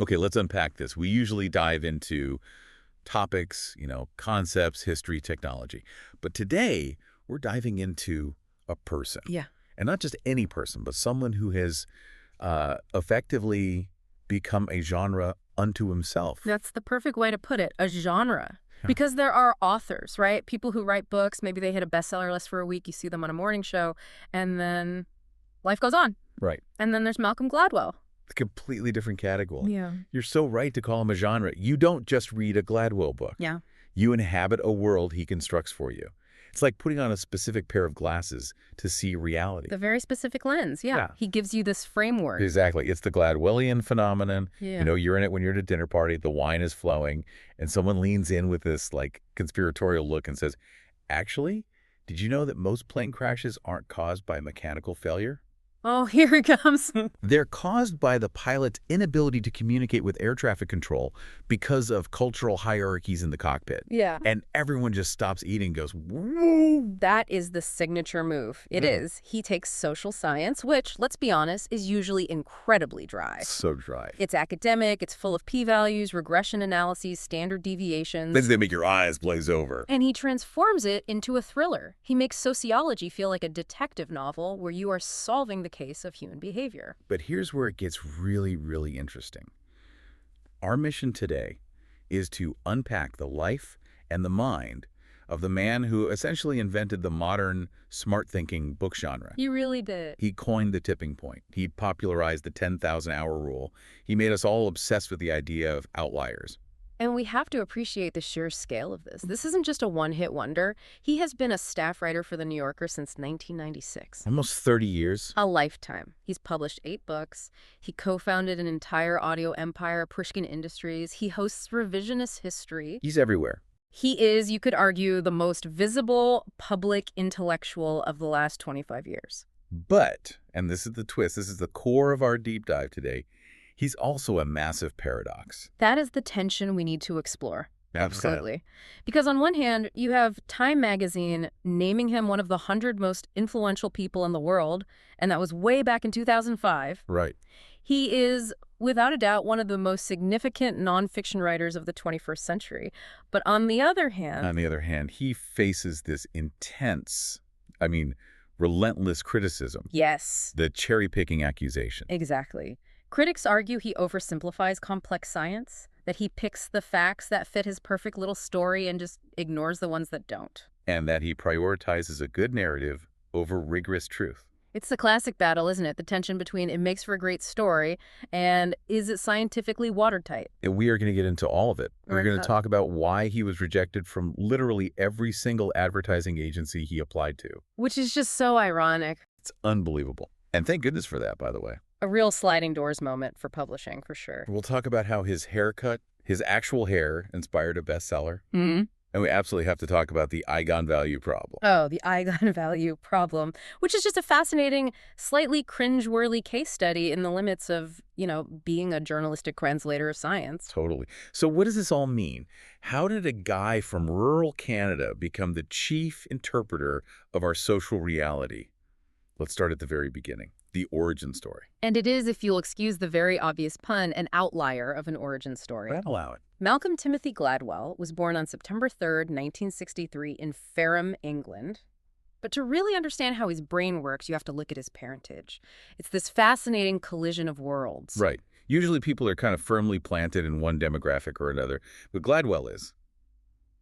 Okay, let's unpack this. We usually dive into topics, concepts, history, technology. But today, we're diving into a person. Yeah. And not just any person, but someone who has effectively become a genre unto himself. That's the perfect way to put it, a genre. Yeah. Because there are authors, right? People who write books, maybe they hit a bestseller list for a week, you see them on a morning show, and then life goes on. Right. And then there's Malcolm Gladwell. A completely different category. Yeah. You're so right to call him a genre. You don't just read a Gladwell book. Yeah. You inhabit a world he constructs for you. It's like putting on a specific pair of glasses to see reality. The very specific lens, yeah. He gives you this framework. Exactly. It's the Gladwellian phenomenon. Yeah. You're in it when you're at a dinner party, the wine is flowing, and someone leans in with this conspiratorial look and says, actually, did you know that most plane crashes aren't caused by mechanical failure? Oh, here it comes. They're caused by the pilot's inability to communicate with air traffic control because of cultural hierarchies in the cockpit. Yeah. And everyone just stops eating and goes, whoa. That is the signature move. It is. He takes social science, which, let's be honest, is usually incredibly dry. So dry. It's academic, it's full of p-values, regression analyses, standard deviations. They make your eyes glaze over. And he transforms it into a thriller. He makes sociology feel like a detective novel where you are solving the case of human behavior. But here's where it gets really, really interesting. Our mission today is to unpack the life and the mind of the man who essentially invented the modern smart-thinking book genre. He really did. He coined the tipping point. He popularized the 10,000-hour rule. He made us all obsessed with the idea of outliers. And we have to appreciate the sheer scale of this. This isn't just a one-hit wonder. He has been a staff writer for The New Yorker since 1996. Almost 30 years. A lifetime. He's published 8 books. He co-founded an entire audio empire, Pushkin Industries. He hosts Revisionist History. He's everywhere. He is, you could argue, the most visible public intellectual of the last 25 years. But, and this is the twist, this is the core of our deep dive today, he's also a massive paradox. That is the tension we need to explore. Absolutely. Because on one hand, you have Time magazine naming him one of the 100 most influential people in the world, and that was way back in 2005. Right. He is, without a doubt, one of the most significant nonfiction writers of the 21st century. But on the other hand... he faces this intense, relentless criticism. Yes. The cherry-picking accusation. Exactly. Critics argue he oversimplifies complex science, that he picks the facts that fit his perfect little story and just ignores the ones that don't. And that he prioritizes a good narrative over rigorous truth. It's the classic battle, isn't it? The tension between it makes for a great story and is it scientifically watertight? And we are going to get into all of it. We're going to talk about why he was rejected from literally every single advertising agency he applied to. Which is just so ironic. It's unbelievable. And thank goodness for that, by the way. A real sliding doors moment for publishing, for sure. We'll talk about how his haircut, his actual hair, inspired a bestseller. Mm-hmm. And we absolutely have to talk about the Eigon value problem. Oh, the Eigon value problem, which is just a fascinating, slightly cringe-worthy case study in the limits of, being a journalistic translator of science. Totally. So what does this all mean? How did a guy from rural Canada become the chief interpreter of our social reality? Let's start at the very beginning, the origin story. And it is, if you'll excuse the very obvious pun, an outlier of an origin story. I'd allow it. Malcolm Timothy Gladwell was born on September 3rd, 1963 in Fareham, England. But to really understand how his brain works, you have to look at his parentage. It's this fascinating collision of worlds. Right. Usually people are kind of firmly planted in one demographic or another, but Gladwell is.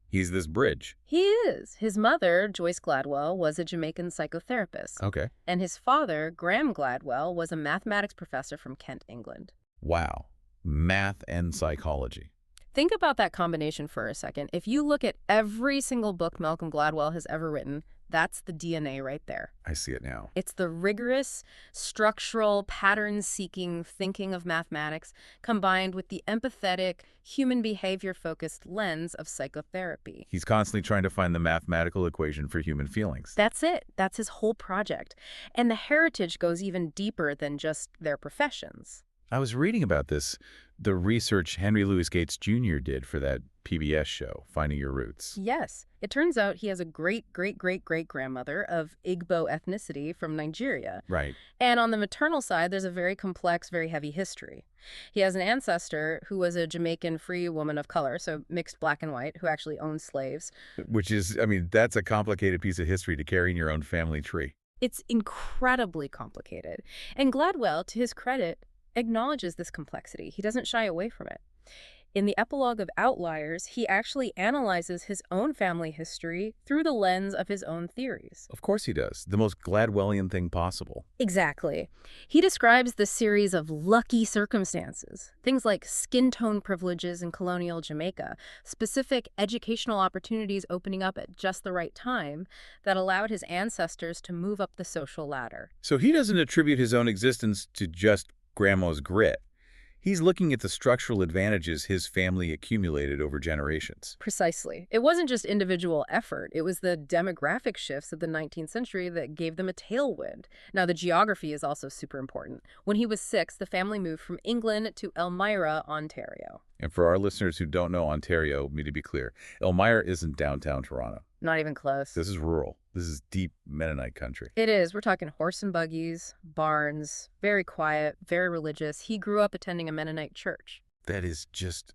He's this bridge. He is. His mother, Joyce Gladwell, was a Jamaican psychotherapist. Okay. And his father, Graham Gladwell, was a mathematics professor from Kent, England. Wow. Math and psychology. Think about that combination for a second. If you look at every single book Malcolm Gladwell has ever written, that's the DNA right there. I see it now. It's the rigorous, structural, pattern-seeking thinking of mathematics combined with the empathetic, human behavior-focused lens of psychotherapy. He's constantly trying to find the mathematical equation for human feelings. That's it. That's his whole project. And the heritage goes even deeper than just their professions. I was reading about this, the research Henry Louis Gates Jr. did for that PBS show, Finding Your Roots. Yes, it turns out he has a great-great-great-great-grandmother of Igbo ethnicity from Nigeria. Right. And on the maternal side, there's a very complex, very heavy history. He has an ancestor who was a Jamaican free woman of color, so mixed black and white, who actually owned slaves. Which is, I mean, that's a complicated piece of history to carry in your own family tree. It's incredibly complicated. And Gladwell, to his credit, acknowledges this complexity. He doesn't shy away from it. In the epilogue of Outliers, he actually analyzes his own family history through the lens of his own theories. Of course he does. The most Gladwellian thing possible. Exactly. He describes the series of lucky circumstances, things like skin tone privileges in colonial Jamaica, specific educational opportunities opening up at just the right time that allowed his ancestors to move up the social ladder. So he doesn't attribute his own existence to just grandma's grit. He's looking at the structural advantages his family accumulated over generations. Precisely. It wasn't just individual effort. It was the demographic shifts of the 19th century that gave them a tailwind. Now, the geography is also super important. When he was 6, the family moved from England to Elmira, Ontario. And for our listeners who don't know Ontario, me to be clear, Elmira isn't downtown Toronto. Not even close. This is rural. This is deep Mennonite country. It is. We're talking horse and buggies, barns, very quiet, very religious. He grew up attending a Mennonite church. That is just,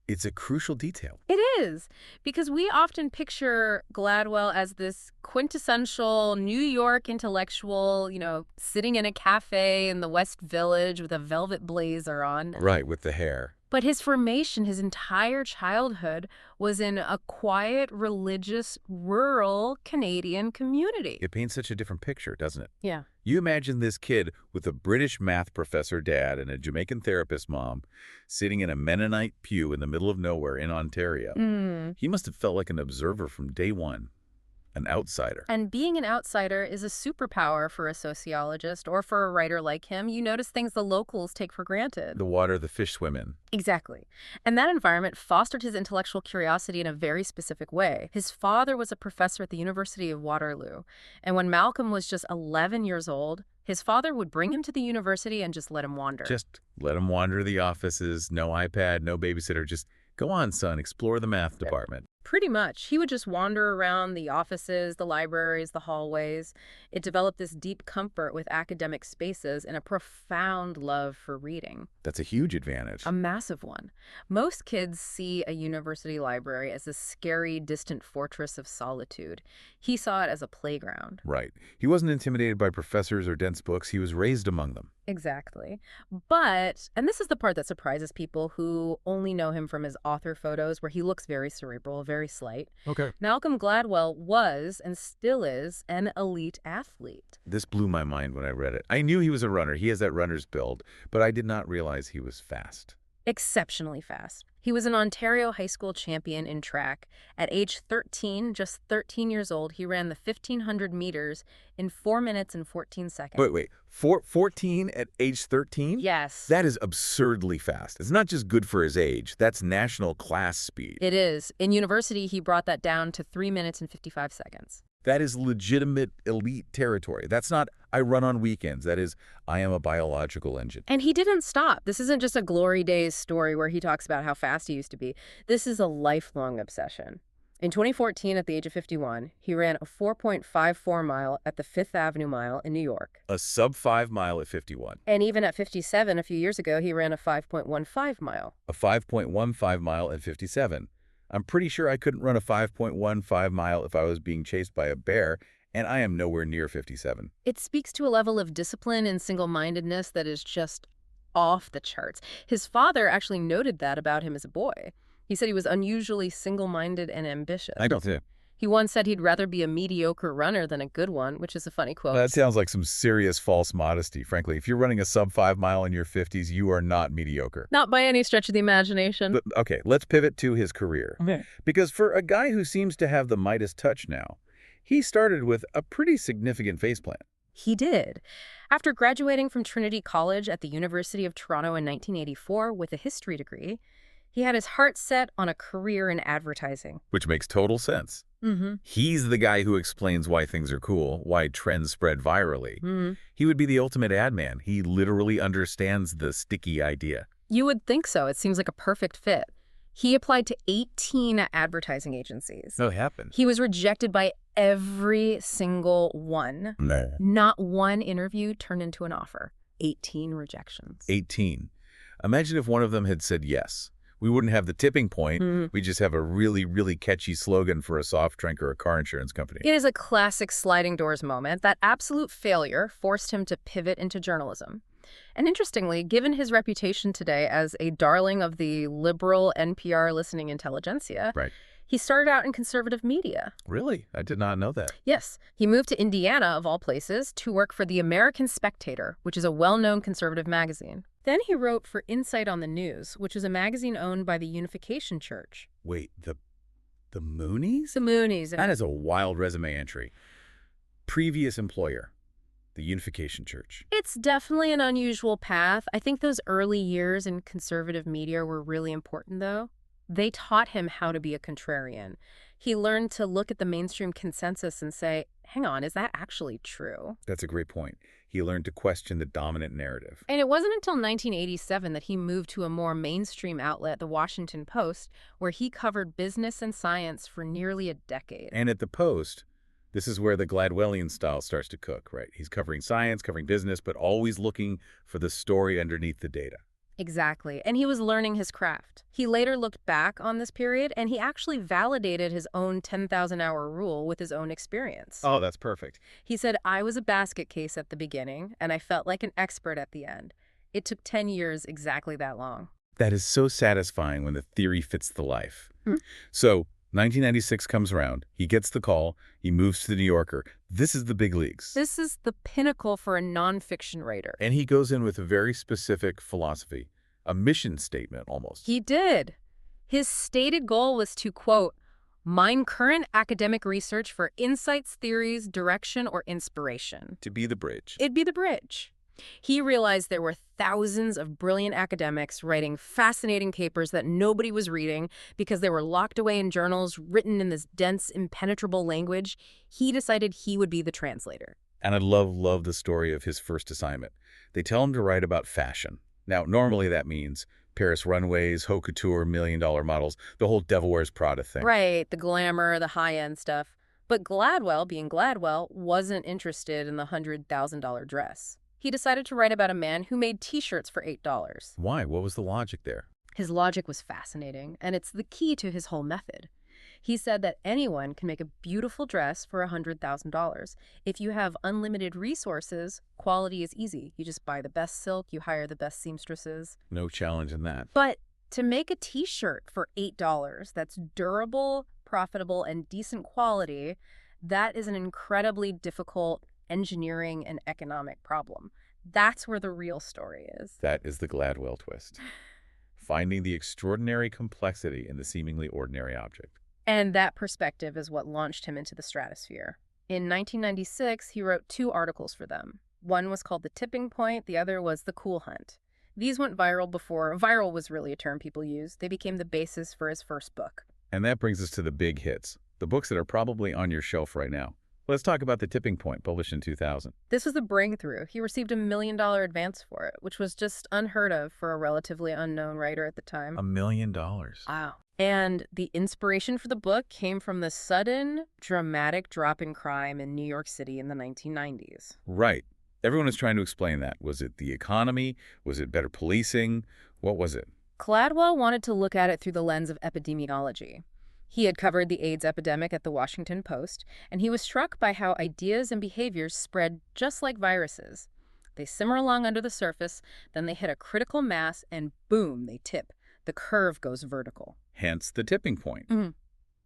it's a crucial detail. It is, because we often picture Gladwell as this quintessential New York intellectual, sitting in a cafe in the West Village with a velvet blazer on. Right, with the hair. But his formation, his entire childhood, was in a quiet, religious, rural Canadian community. It paints such a different picture, doesn't it? Yeah. You imagine this kid with a British math professor dad and a Jamaican therapist mom sitting in a Mennonite pew in the middle of nowhere in Ontario. He must have felt like an observer from day one. An outsider. And being an outsider is a superpower for a sociologist or for a writer like him. You notice things the locals take for granted. The water the fish swim in. Exactly. And that environment fostered his intellectual curiosity in a very specific way. His father was a professor at the University of Waterloo. And when Malcolm was just 11 years old, his father would bring him to the university and just let him wander. Just let him wander the offices, no iPad, no babysitter, just go on, son, explore the math department. Pretty much. He would just wander around the offices, the libraries, the hallways. It developed this deep comfort with academic spaces and a profound love for reading. That's a huge advantage. A massive one. Most kids see a university library as a scary, distant fortress of solitude. He saw it as a playground. Right. He wasn't intimidated by professors or dense books. He was raised among them. Exactly. But, and this is the part that surprises people who only know him from his author photos where he looks very cerebral, very slight. Okay. Malcolm Gladwell was and still is an elite athlete. This blew my mind when I read it. I knew he was a runner. He has that runner's build, but I did not realize he was fast. Exceptionally fast. He was an Ontario high school champion in track. At age 13, just 13 years old, he ran the 1,500 meters in 4 minutes and 14 seconds. Wait. 14 at age 13? Yes. That is absurdly fast. It's not just good for his age. That's national class speed. It is. In university, he brought that down to 3 minutes and 55 seconds. That is legitimate elite territory. That's not, I run on weekends. That is, I am a biological engine. And he didn't stop. This isn't just a glory days story where he talks about how fast he used to be. This is a lifelong obsession. In 2014, at the age of 51, he ran a 4.54 mile at the Fifth Avenue Mile in New York. A sub-5 mile at 51. And even at 57, a few years ago, he ran a 5.15 mile. A 5.15 mile at 57. I'm pretty sure I couldn't run a 5.15 mile if I was being chased by a bear, and I am nowhere near 57. It speaks to a level of discipline and single-mindedness that is just off the charts. His father actually noted that about him as a boy. He said he was unusually single-minded and ambitious. I don't think. He once said he'd rather be a mediocre runner than a good one, which is a funny quote. That sounds like some serious false modesty, frankly. If you're running a sub-5 mile in your 50s, you are not mediocre. Not by any stretch of the imagination. But, okay, let's pivot to his career. Okay. Because for a guy who seems to have the Midas touch now, he started with a pretty significant faceplant. He did. After graduating from Trinity College at the University of Toronto in 1984 with a history degree, he had his heart set on a career in advertising. Which makes total sense. Mm-hmm. He's the guy who explains why things are cool, why trends spread virally. He would be the ultimate ad man. He literally understands the sticky idea. You would think so. It seems like a perfect fit. He applied to 18 advertising agencies. No, it happened. He was rejected by every single one. No. Not one interview turned into an offer. 18 rejections. 18. Imagine if one of them had said yes. We wouldn't have the tipping point. We just have a really, really catchy slogan for a soft drink or a car insurance company. It is a classic sliding doors moment. That absolute failure forced him to pivot into journalism. And interestingly, given his reputation today as a darling of the liberal NPR listening intelligentsia, Right. he started out in conservative media. Really? I did not know that. Yes, he moved to Indiana, of all places, to work for the American Spectator, which is a well-known conservative magazine. Then he wrote for Insight on the News, which is a magazine owned by the Unification Church. Wait, the Moonies? The Moonies. That is a wild resume entry. Previous employer, the Unification Church. It's definitely an unusual path. I think those early years in conservative media were really important, though. They taught him how to be a contrarian. He learned to look at the mainstream consensus and say, hang on, is that actually true? That's a great point. He learned to question the dominant narrative. And it wasn't until 1987 that he moved to a more mainstream outlet, the Washington Post, where he covered business and science for nearly a decade. And at the Post, this is where the Gladwellian style starts to cook, right? He's covering science, covering business, but always looking for the story underneath the data. Exactly. And he was learning his craft. He later looked back on this period, and he actually validated his own 10,000-hour rule with his own experience. Oh, that's perfect. He said, I was a basket case at the beginning, and I felt like an expert at the end. It took 10 years, exactly that long. That is so satisfying when the theory fits the life. So, 1996 comes around. He gets the call. He moves to the New Yorker. This is the big leagues. This is the pinnacle for a nonfiction writer. And he goes in with a very specific philosophy, a mission statement almost. He did. His stated goal was to, quote, mine current academic research for insights, theories, direction, or inspiration. To be the bridge. It'd be the bridge. He realized there were thousands of brilliant academics writing fascinating papers that nobody was reading because they were locked away in journals written in this dense, impenetrable language. He decided he would be the translator. And I love the story of his first assignment. They tell him to write about fashion. Now, normally that means Paris runways, haute couture, million-dollar models, the whole Devil Wears Prada thing. Right, the glamour, the high-end stuff. But Gladwell, being Gladwell, wasn't interested in the $100,000 dress. He decided to write about a man who made T-shirts for $8. Why? What was the logic there? His logic was fascinating, and it's the key to his whole method. He said that anyone can make a beautiful dress for $100,000. If you have unlimited resources, quality is easy. You just buy the best silk, you hire the best seamstresses. No challenge in that. But to make a T-shirt for $8 that's durable, profitable, and decent quality, that is an incredibly difficult engineering and economic problem. That's where the real story is. That is the Gladwell twist. Finding the extraordinary complexity in the seemingly ordinary object. And that perspective is what launched him into the stratosphere. In 1996, he wrote 2 articles for them. One was called The Tipping Point, the other was The Cool Hunt. These went viral before viral was really a term people used. They became the basis for his first book. And that brings us to the big hits, the books that are probably on your shelf right now. Let's talk about The Tipping Point, published in 2000. This was the breakthrough. He received $1 million advance for it, which was just unheard of for a relatively unknown writer at the time. $1 million. Wow. And the inspiration for the book came from the sudden, dramatic drop in crime in New York City in the 1990s. Right. Everyone is trying to explain that. Was it the economy? Was it better policing? What was it? Gladwell wanted to look at it through the lens of epidemiology. He had covered the AIDS epidemic at the Washington Post, and he was struck by how ideas and behaviors spread just like viruses. They simmer along under the surface, then they hit a critical mass, and boom, they tip. The curve goes vertical. Hence the tipping point.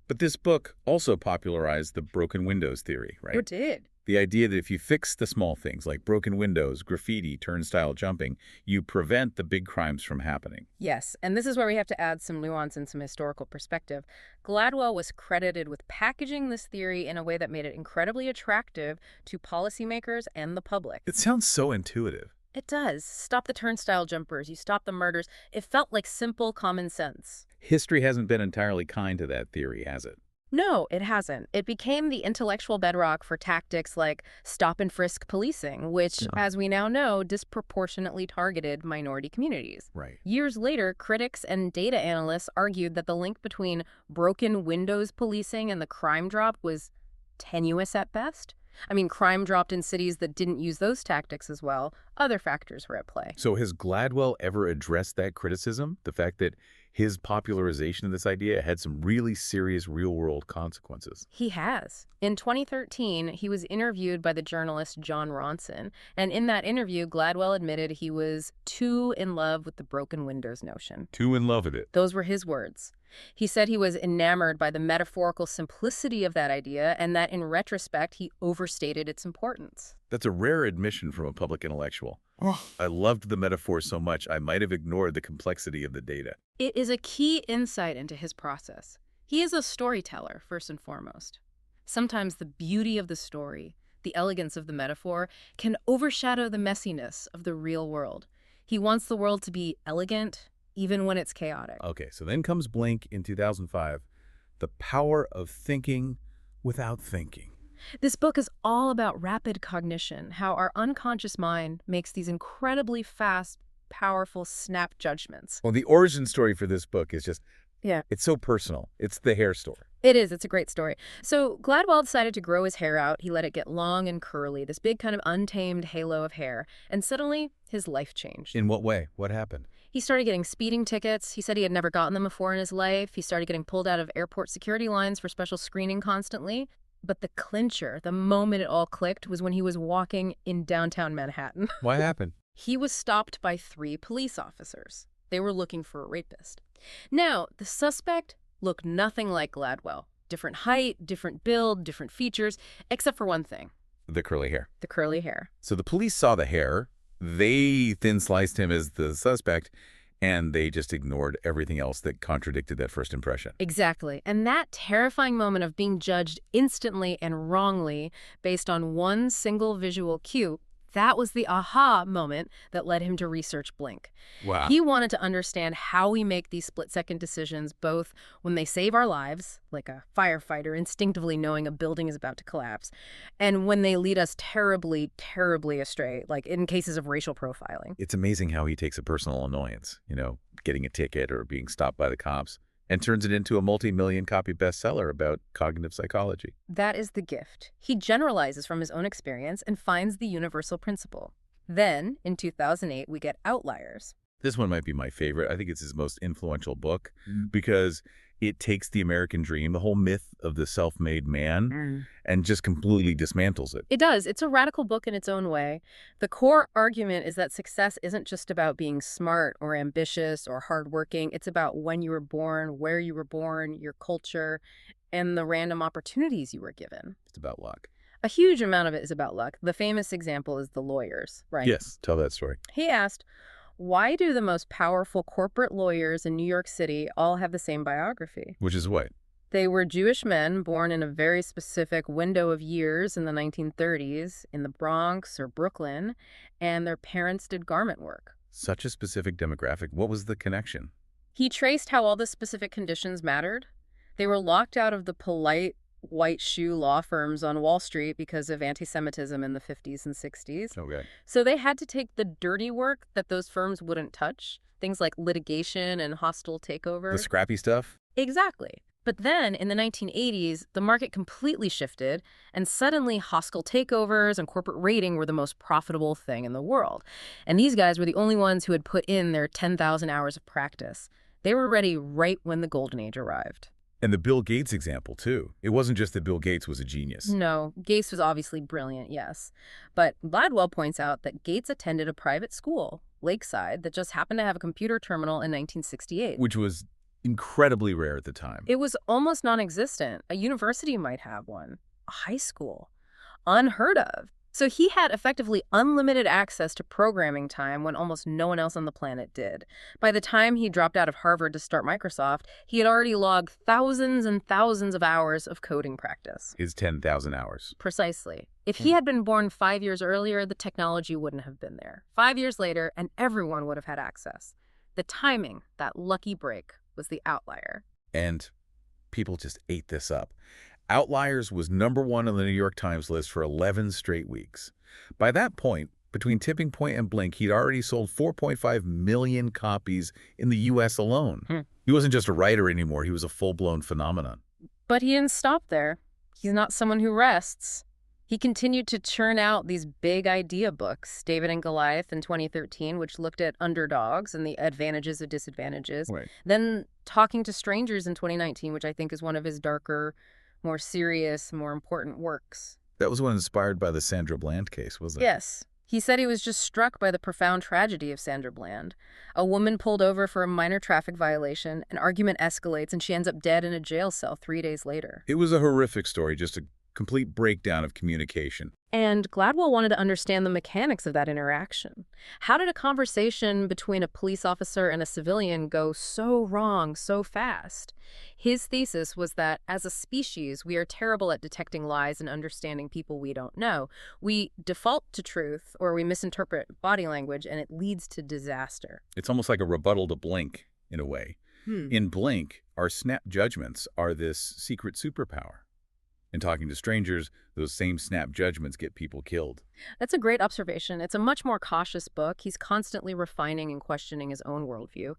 But this book also popularized the broken windows theory, right? It did. The idea that if you fix the small things like broken windows, graffiti, turnstile jumping, you prevent the big crimes from happening. Yes, and this is where we have to add some nuance and some historical perspective. Gladwell was credited with packaging this theory in a way that made it incredibly attractive to policymakers and the public. It sounds so intuitive. It does. Stop the turnstile jumpers. You stop the murders. It felt like simple common sense. History hasn't been entirely kind to that theory, has it? No, it hasn't. It became the intellectual bedrock for tactics like stop and frisk policing, which, Yeah. as we now know, disproportionately targeted minority communities. Right. Years later, critics and data analysts argued that the link between broken windows policing and the crime drop was tenuous at best. I mean, crime dropped in cities that didn't use those tactics as well. Other factors were at play. So has Gladwell ever addressed that criticism? The fact that his popularization of this idea had some really serious real-world consequences? He has. In 2013, he was interviewed by the journalist John Ronson, and in that interview, Gladwell admitted he was too in love with the broken windows notion. Too in love with it. Those were his words. He said he was enamored by the metaphorical simplicity of that idea and that in retrospect, he overstated its importance. That's a rare admission from a public intellectual. I loved the metaphor so much I might have ignored the complexity of the data. It is a key insight into his process. He is a storyteller, first and foremost. Sometimes the beauty of the story, the elegance of the metaphor, can overshadow the messiness of the real world. He wants the world to be elegant, even when it's chaotic. Okay, so then comes Blink in 2005, The Power of Thinking Without Thinking. This book is all about rapid cognition, how our unconscious mind makes these incredibly fast, powerful snap judgments. Well, the origin story for this book is just, Yeah. it's so personal. It's the hair store. It is. It's a great story. So Gladwell decided to grow his hair out. He let it get long and curly, this big kind of untamed halo of hair. And suddenly, his life changed. In what way? What happened? He started getting speeding tickets. He said he had never gotten them before in his life. He started getting pulled out of airport security lines for special screening constantly. But the clincher, the moment it all clicked, was when he was walking in downtown Manhattan. What happened? He was stopped by 3 police officers. They were looking for a rapist. Now, the suspect looked nothing like Gladwell. Different height, different build, different features, except for one thing, The curly hair. the curly hair. So the police saw the hair. They thin-sliced him as the suspect, and they just ignored everything else that contradicted that first impression. Exactly. And that terrifying moment of being judged instantly and wrongly based on one single visual cue, that was the aha moment that led him to research Blink. Wow. He wanted to understand how we make these split-second decisions, both when they save our lives, like a firefighter instinctively knowing a building is about to collapse, and when they lead us terribly, terribly astray, like in cases of racial profiling. It's amazing how he takes a personal annoyance, getting a ticket or being stopped by the cops, and turns it into a multi-million copy bestseller about cognitive psychology. That is the gift. He generalizes from his own experience and finds the universal principle. Then, in 2008, we get Outliers. This one might be my favorite. I think it's his most influential book because it takes the American dream, the whole myth of the self-made man, and just completely dismantles it. It does. It's a radical book in its own way. The core argument is that success isn't just about being smart or ambitious or hardworking. It's about when you were born, where you were born, your culture, and the random opportunities you were given. It's about luck. A huge amount of it is about luck. The famous example is the lawyers, right? Yes, tell that story. He asked, why do the most powerful corporate lawyers in New York City all have the same biography? Which is what? They were Jewish men born in a very specific window of years in the 1930s in the Bronx or Brooklyn, and their parents did garment work. Such a specific demographic. What was the connection? He traced how all the specific conditions mattered. They were locked out of the polite white shoe law firms on Wall Street because of anti-Semitism in the 50s and 60s. Okay. So they had to take the dirty work that those firms wouldn't touch, things like litigation and hostile takeover. The scrappy stuff? Exactly. But then, in the 1980s, the market completely shifted, and suddenly hostile takeovers and corporate raiding were the most profitable thing in the world. And these guys were the only ones who had put in their 10,000 hours of practice. They were ready right when the golden age arrived. And the Bill Gates example, too. It wasn't just that Bill Gates was a genius. No, Gates was obviously brilliant, yes. But Gladwell points out that Gates attended a private school, Lakeside, that just happened to have a computer terminal in 1968. Which was incredibly rare at the time. It was almost non-existent. A university might have one. A high school. Unheard of. So he had effectively unlimited access to programming time when almost no one else on the planet did. By the time he dropped out of Harvard to start Microsoft, he had already logged thousands and thousands of hours of coding practice. His 10,000 hours. Precisely. If he had been born 5 years earlier, the technology wouldn't have been there. 5 years later, and everyone would have had access. The timing, that lucky break, was the outlier. And People just ate this up. Outliers was #1 on the New York Times list for 11 straight weeks. By that point, between Tipping Point and Blink, he'd already sold 4.5 million copies in the U.S. alone. He wasn't just a writer anymore. He was a full-blown phenomenon. But he didn't stop there. He's not someone who rests. He continued to churn out these big idea books, David and Goliath in 2013, which looked at underdogs and the advantages and disadvantages. Right. Then Talking to Strangers in 2019, which I think is one of his darker, more serious, more important works. That was one inspired by the Sandra Bland case, wasn't it? Yes. He said he was just struck by the profound tragedy of Sandra Bland. A woman pulled over for a minor traffic violation, an argument escalates, and she ends up dead in a jail cell 3 days later. It was a horrific story, just a complete breakdown of communication. And Gladwell wanted to understand the mechanics of that interaction. How did a conversation between a police officer and a civilian go so wrong so fast? His thesis was that, as a species, we are terrible at detecting lies and understanding people we don't know. We default to truth, or we misinterpret body language, and it leads to disaster. It's almost like a rebuttal to Blink, in a way. In Blink, our snap judgments are this secret superpower. In Talking to Strangers, those same snap judgments get people killed. That's a great observation. It's a much more cautious book. He's constantly refining and questioning his own worldview.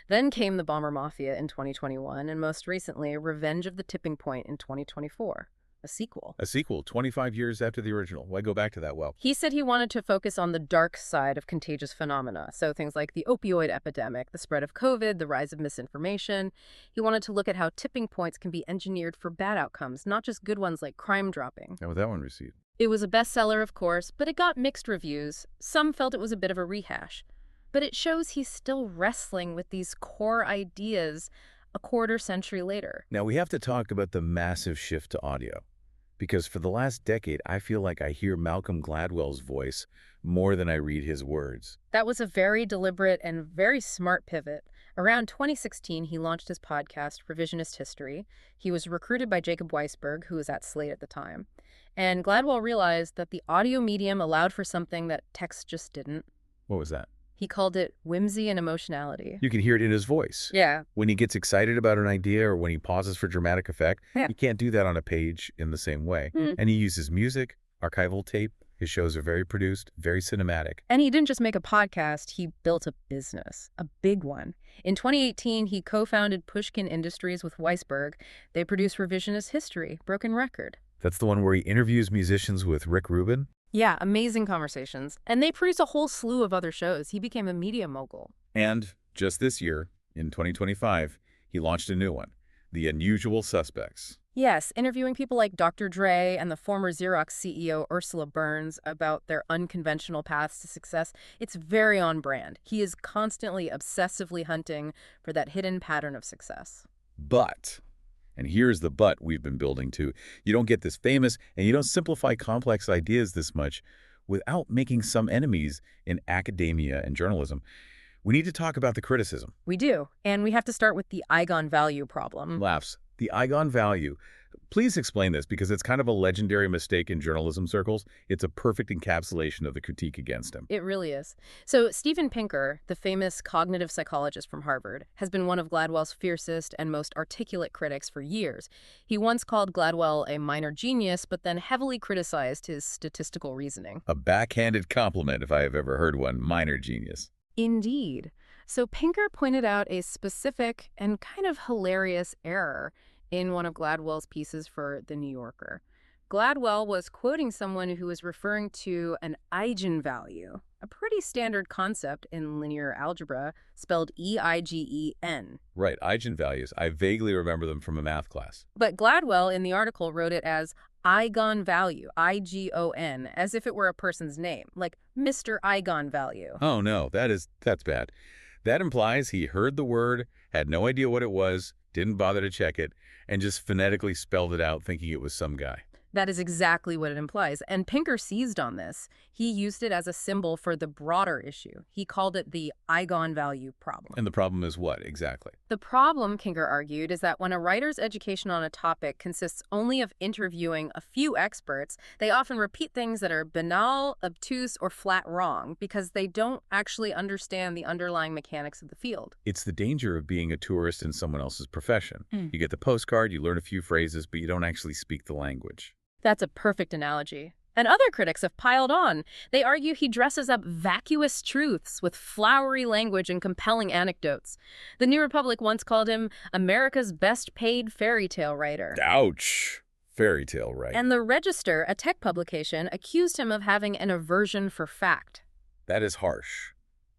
Then came The Bomber Mafia in 2021, and most recently, Revenge of the Tipping Point in 2024. A sequel. A sequel, 25 years after the original. Why go back to that well? He said he wanted to focus on the dark side of contagious phenomena, so things like the opioid epidemic, the spread of COVID, the rise of misinformation. He wanted to look at how tipping points can be engineered for bad outcomes, not just good ones like crime dropping. How would that one receive? It was a bestseller, of course, but it got mixed reviews. Some felt it was a bit of a rehash. But it shows he's still wrestling with these core ideas a quarter century later. Now, we have to talk about the massive shift to audio. Because for the last decade, I feel like I hear Malcolm Gladwell's voice more than I read his words. That was a very deliberate and very smart pivot. Around 2016, he launched his podcast, Revisionist History. He was recruited by Jacob Weisberg, who was at Slate at the time. And Gladwell realized that the audio medium allowed for something that text just didn't. What was that? He called it whimsy and emotionality. You can hear it in his voice. Yeah. When he gets excited about an idea or when he pauses for dramatic effect, Yeah. he can't do that on a page in the same way. And he uses music, archival tape. His shows are very produced, very cinematic. And he didn't just make a podcast, he built a business, a big one. In 2018, he co-founded Pushkin Industries with Weisberg. They produce Revisionist History, Broken Record. That's the one where he interviews musicians with Rick Rubin? Yeah, amazing conversations. And they produce a whole slew of other shows. He became a media mogul. And just this year, in 2025, he launched a new one, The Unusual Suspects. Yes, interviewing people like Dr. Dre and the former Xerox CEO Ursula Burns about their unconventional paths to success. It's very on brand. He is constantly obsessively hunting for that hidden pattern of success. But, and here's the but we've been building to, you don't get this famous and you don't simplify complex ideas this much without making some enemies in academia and journalism. We need to talk about the criticism. We do, and we have to start with the Eigon value problem. Laughs. The Eigon value. Please explain this, because it's kind of a legendary mistake in journalism circles. It's a perfect encapsulation of the critique against him. It really is. So Steven Pinker, the famous cognitive psychologist from Harvard, has been one of Gladwell's fiercest and most articulate critics for years. He once called Gladwell a minor genius, but then heavily criticized his statistical reasoning. A backhanded compliment, if I have ever heard one. Minor genius. Indeed. So Pinker pointed out a specific and kind of hilarious error in one of Gladwell's pieces for The New Yorker. Gladwell was quoting someone who was referring to an eigenvalue, a pretty standard concept in linear algebra, spelled E-I-G-E-N. Right, eigenvalues. I vaguely remember them from a math class. But Gladwell in the article wrote it as Eigon value, I-G-O-N, as if it were a person's name, like Mr. Eigon value. Oh no, that's bad. That implies he heard the word, had no idea what it was, didn't bother to check it, and just phonetically spelled it out thinking it was some guy. That is exactly what it implies. And Pinker seized on this. He used it as a symbol for the broader issue. He called it the Eigen value problem. And the problem is what, exactly? The problem, Pinker argued, is that when a writer's education on a topic consists only of interviewing a few experts, they often repeat things that are banal, obtuse, or flat wrong because they don't actually understand the underlying mechanics of the field. It's the danger of being a tourist in someone else's profession. You get the postcard, you learn a few phrases, but you don't actually speak the language. That's a perfect analogy. And other critics have piled on. They argue he dresses up vacuous truths with flowery language and compelling anecdotes. The New Republic once called him America's best-paid fairy tale writer. Ouch! Fairy tale, right? And the Register, a tech publication, accused him of having an aversion for fact. That is harsh.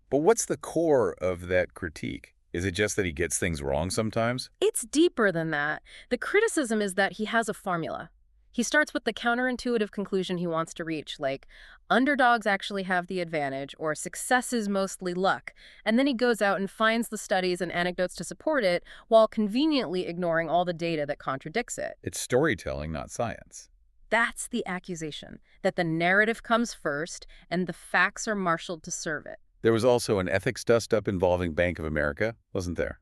But what's the core of that critique? Is it just that he gets things wrong sometimes? It's deeper than that. The criticism is that he has a formula. He starts with the counterintuitive conclusion he wants to reach, like underdogs actually have the advantage or success is mostly luck, and then he goes out and finds the studies and anecdotes to support it while conveniently ignoring all the data that contradicts it. It's storytelling, not science. That's the accusation, that the narrative comes first and the facts are marshaled to serve it. There was also an ethics dust-up involving Bank of America, wasn't there?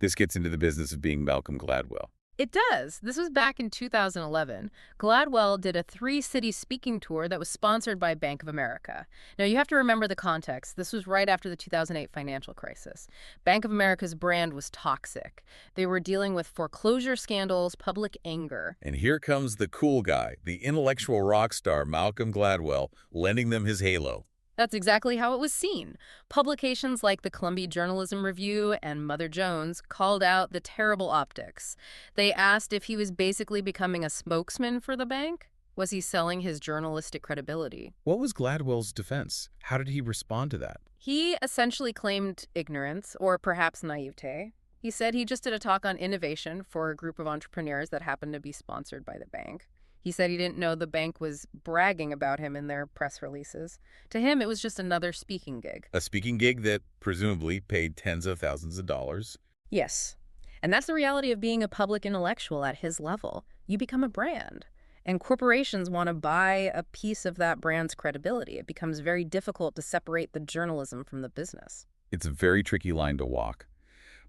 This gets into the business of being Malcolm Gladwell. It does. This was back in 2011. Gladwell did a 3-city speaking tour that was sponsored by Bank of America. Now, you have to remember the context. This was right after the 2008 financial crisis. Bank of America's brand was toxic. They were dealing with foreclosure scandals, public anger. And here comes the cool guy, the intellectual rock star Malcolm Gladwell, lending them his halo. That's exactly how it was seen. Publications like the Columbia Journalism Review and Mother Jones called out the terrible optics. They asked if he was basically becoming a spokesman for the bank. Was he selling his journalistic credibility? What was Gladwell's defense? How did he respond to that? He essentially claimed ignorance, or perhaps naivete. He said he just did a talk on innovation for a group of entrepreneurs that happened to be sponsored by the bank. He said he didn't know the bank was bragging about him in their press releases. To him, it was just another speaking gig. A speaking gig that presumably paid tens of thousands of dollars. Yes. And that's the reality of being a public intellectual at his level. You become a brand. And corporations want to buy a piece of that brand's credibility. It becomes very difficult to separate the journalism from the business. It's a very tricky line to walk.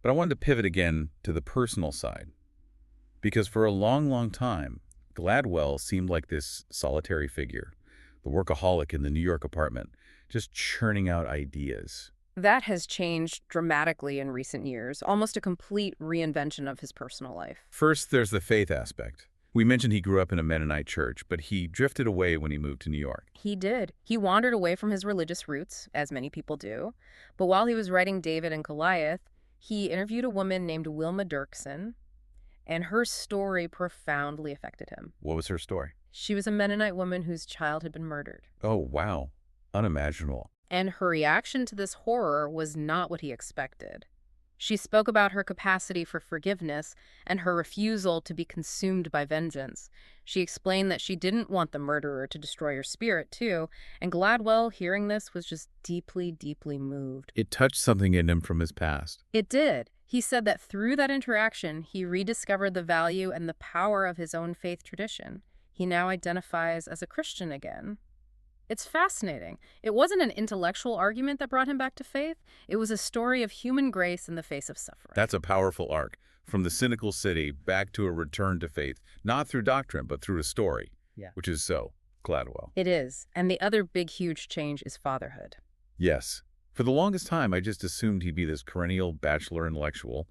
But I wanted to pivot again to the personal side. Because for a long, long time, Gladwell seemed like this solitary figure, the workaholic in the New York apartment, just churning out ideas. That has changed dramatically in recent years, almost a complete reinvention of his personal life. First, there's the faith aspect. We mentioned he grew up in a Mennonite church, but he drifted away when he moved to New York. He did. He wandered away from his religious roots, as many people do. But while he was writing David and Goliath, he interviewed a woman named Wilma Dirksen, and her story profoundly affected him. What was her story? She was a Mennonite woman whose child had been murdered. Oh, wow. Unimaginable. And her reaction to this horror was not what he expected. She spoke about her capacity for forgiveness and her refusal to be consumed by vengeance. She explained that she didn't want the murderer to destroy her spirit, too, and Gladwell, hearing this, was just deeply, deeply moved. It touched something in him from his past. It did. He said that through that interaction, he rediscovered the value and the power of his own faith tradition. He now identifies as a Christian again. It's fascinating. It wasn't an intellectual argument that brought him back to faith. It was a story of human grace in the face of suffering. That's a powerful arc. From the cynical city back to a return to faith, not through doctrine, but through a story, which is so Gladwell. It is. And the other big, huge change is fatherhood. Yes. For the longest time, I just assumed he'd be this perennial bachelor intellectual.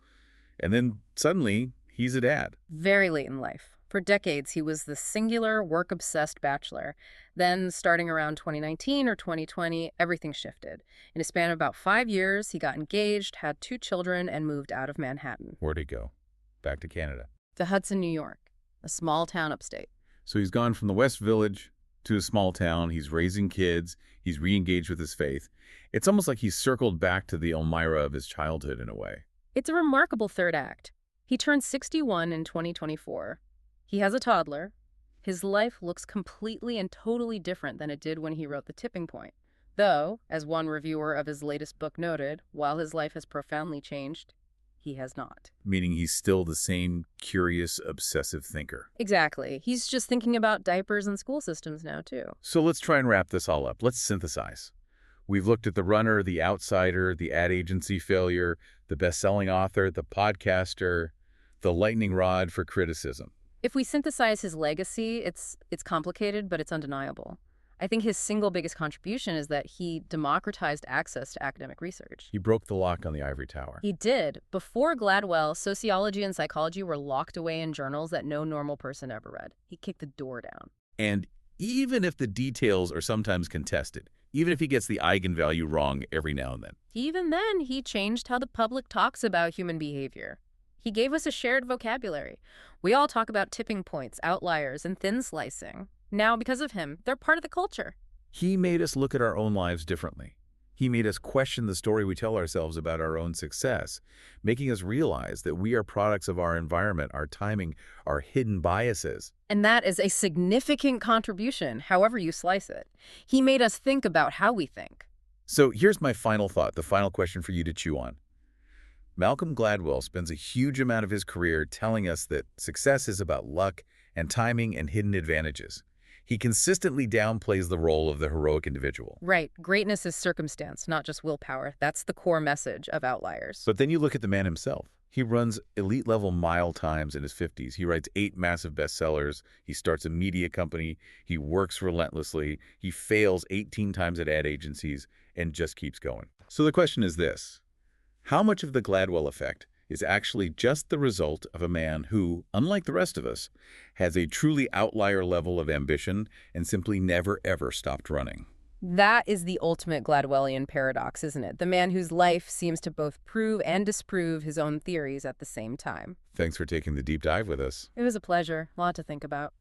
And then suddenly, he's a dad. Very late in life. For decades, he was the singular, work-obsessed bachelor. Then, starting around 2019 or 2020, everything shifted. In a span of about 5 years, he got engaged, had 2 children, and moved out of Manhattan. Where'd he go? Back to Canada. To Hudson, New York, a small town upstate. So he's gone from the West Village to a small town. He's raising kids. He's re-engaged with his faith. It's almost like he's circled back to the Elmira of his childhood in a way. It's a remarkable third act. He turned 61 in 2024. He has a toddler. His life looks completely and totally different than it did when he wrote The Tipping Point. Though, as one reviewer of his latest book noted, while his life has profoundly changed, he has not. Meaning he's still the same curious, obsessive thinker. Exactly. He's just thinking about diapers and school systems now, too. So let's try and wrap this all up. Let's synthesize. We've looked at the runner, the outsider, the ad agency failure, the best-selling author, the podcaster, the lightning rod for criticism. If we synthesize his legacy, it's complicated, but it's undeniable. I think his single biggest contribution is that he democratized access to academic research. He broke the lock on the ivory tower. He did. Before Gladwell, sociology and psychology were locked away in journals that no normal person ever read. He kicked the door down. And even if the details are sometimes contested, even if he gets the eigenvalue wrong every now and then. Even then, he changed how the public talks about human behavior. He gave us a shared vocabulary. We all talk about tipping points, outliers, and thin slicing. Now, because of him, they're part of the culture. He made us look at our own lives differently. He made us question the story we tell ourselves about our own success, making us realize that we are products of our environment, our timing, our hidden biases. And that is a significant contribution, however you slice it. He made us think about how we think. So here's my final thought, the final question for you to chew on. Malcolm Gladwell spends a huge amount of his career telling us that success is about luck and timing and hidden advantages. He consistently downplays the role of the heroic individual. Right. Greatness is circumstance, not just willpower. That's the core message of Outliers. But then you look at the man himself. He runs elite-level mile times in his 50s. He writes 8 massive bestsellers. He starts a media company. He works relentlessly. He fails 18 times at ad agencies and just keeps going. So the question is this. How much of the Gladwell effect is actually just the result of a man who, unlike the rest of us, has a truly outlier level of ambition and simply never, ever stopped running? That is the ultimate Gladwellian paradox, isn't it? The man whose life seems to both prove and disprove his own theories at the same time. Thanks for taking the deep dive with us. It was a pleasure. A lot to think about.